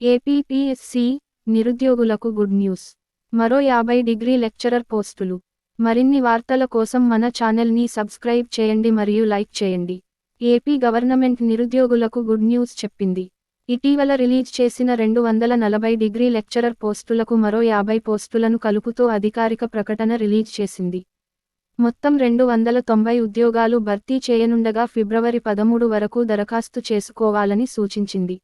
APPSC నిరుద్యోగులకు good news. మరో 50 lecturer పోస్టులు. మరిన్ని వార్తల కోసం మన ఛానల్ని సబ్స్క్రైబ్ చేయండి మరియు లైక్ చేయండి. ఏపీ గవర్నమెంట్ నిరుద్యోగులకు గుడ్ న్యూస్ చెప్పింది. ఇటీవల రిలీజ్ చేసిన 240 లెక్చరర్ పోస్టులకు మరో 50 పోస్టులను కలుపుతూ అధికారిక ప్రకటన రిలీజ్ చేసింది. మొత్తం 290 ఉద్యోగాలు భర్తీ చేయనుండగా ఫిబ్రవరి 13 వరకు దరఖాస్తు చేసుకోవాలని సూచించింది.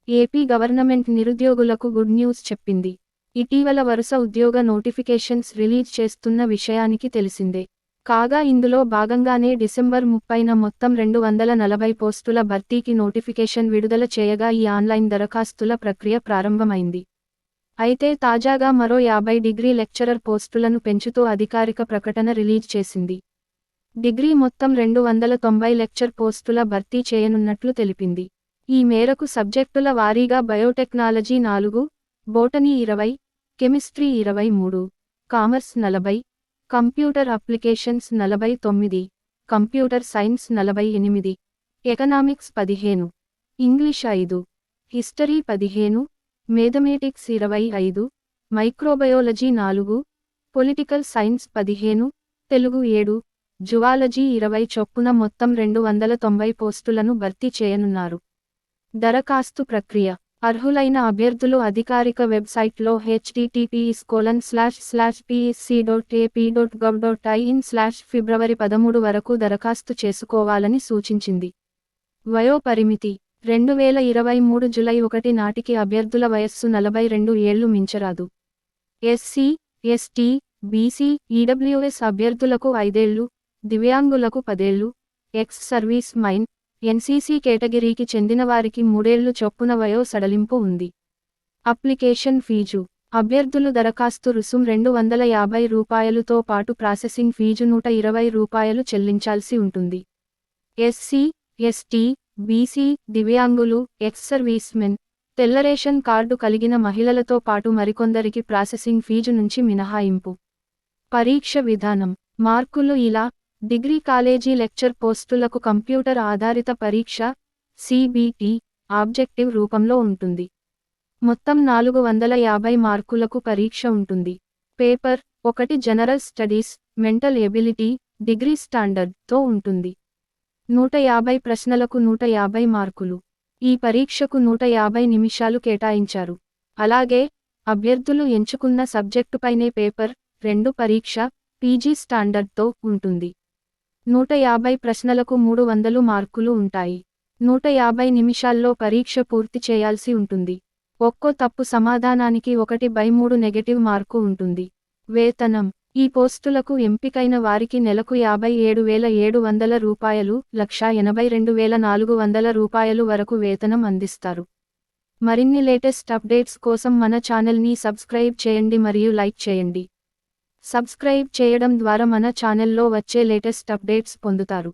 ఏపీ గవర్నమెంట్ నిరుద్యోగులకు గుడ్ న్యూస్ చెప్పింది. ఇటీవల వరుస ఉద్యోగ నోటిఫికేషన్స్ రిలీజ్ చేస్తున్న విషయానికి తెలిసిందే. కాగా ఇందులో భాగంగానే డిసెంబర్ 30న మొత్తం 240 పోస్టుల భర్తీకి నోటిఫికేషన్ విడుదల చేయగా ఈ ఆన్లైన్ దరఖాస్తుల ప్రక్రియ ప్రారంభమైంది. అయితే తాజాగా మరో 50 లెక్చరర్ పోస్టులను పెంచుతూ అధికారిక ప్రకటన రిలీజ్ చేసింది. డిగ్రీ మొత్తం 290 లెక్చర్ పోస్టుల భర్తీ చేయనున్నట్లు తెలిపింది. ఈ మేరకు సబ్జెక్టుల వారీగా biotechnology 4, botany 20, chemistry 23, commerce 40, computer applications 49, computer science 48, economics 15, English 5, history 15, mathematics 25, microbiology 4, political science 15, Telugu 7, zoology 20 చొప్పున మొత్తం 290 పోస్టులను భర్తీ చేయనున్నారు. దరఖాస్తు ప్రక్రియ. అర్హులైన అభ్యర్థులు అధికారిక వెబ్సైట్లో https://psc.ap.gov.in/ఫిబ్రవరి 13 వరకు దరఖాస్తు చేసుకోవాలని సూచించింది. వయోపరిమితి. 2023 జూలై 1 నాటికి అభ్యర్థుల వయస్సు 42 ఏళ్లు మించరాదు. ఎస్సీ, ఎస్టీ, బీసీ, ఈడబ్ల్యూఎస్ అభ్యర్థులకు 5 ఏళ్లు, దివ్యాంగులకు 10 ఏళ్లు, ఎక్స్ సర్వీస్ మైన్, ఎన్సీసీ కేటగిరీకి చెందినవారికి 3 ఏళ్లు చొప్పున వయో సడలింపు ఉంది. Application fee. అభ్యర్థులు దరఖాస్తు రుసుం ₹250తో పాటు ప్రాసెసింగ్ ఫీజు ₹120 చెల్లించాల్సి ఉంటుంది. ఎస్సీ, ఎస్టీ, బీసీ, దివ్యాంగులు, ఎక్స్ సర్వీస్మెన్, తెల్ల రేషన్ కార్డు కలిగిన మహిళలతో పాటు మరికొందరికి ప్రాసెసింగ్ ఫీజు నుంచి మినహాయింపు. పరీక్ష విధానం. మార్కులు ఇలా: డిగ్రీ కాలేజీ లెక్చర్ పోస్టులకు కంప్యూటర్ ఆధారిత పరీక్ష (CBT) ఆబ్జెక్టివ్ రూపంలో ఉంటుంది. మొత్తం 450 మార్కులకు పరీక్ష ఉంటుంది. Paper 1 general studies, mental ability, degree standard తో ఉంటుంది. 150 ప్రశ్నలకు 150 మార్కులు. ఈ పరీక్షకు 150 నిమిషాలు కేటాయించారు. అలాగే అభ్యర్థులు ఎంచుకున్న సబ్జెక్టుపైనే పేపర్ 2 పరీక్ష పీజీ స్టాండర్డ్తో ఉంటుంది. 150 ప్రశ్నలకు 300 మార్కులు ఉంటాయి. 150 నిమిషాల్లో పరీక్ష పూర్తి చేయాల్సి ఉంటుంది. ఒక్కో తప్పు సమాధానానికి 1/3 నెగెటివ్ మార్కు ఉంటుంది. వేతనం. ఈ పోస్టులకు ఎంపికైన వారికి నెలకు ₹57,700, ₹182,400 వరకు వేతనం అందిస్తారు. మరిన్ని లేటెస్ట్ అప్డేట్స్ కోసం మన ఛానల్ని సబ్స్క్రైబ్ చేయండి మరియు లైక్ చేయండి. సబ్స్క్రైబ్ చేయడం ద్వారా మన ఛానల్లో వచ్చే లేటెస్ట్ అప్డేట్స్ పొందుతారు.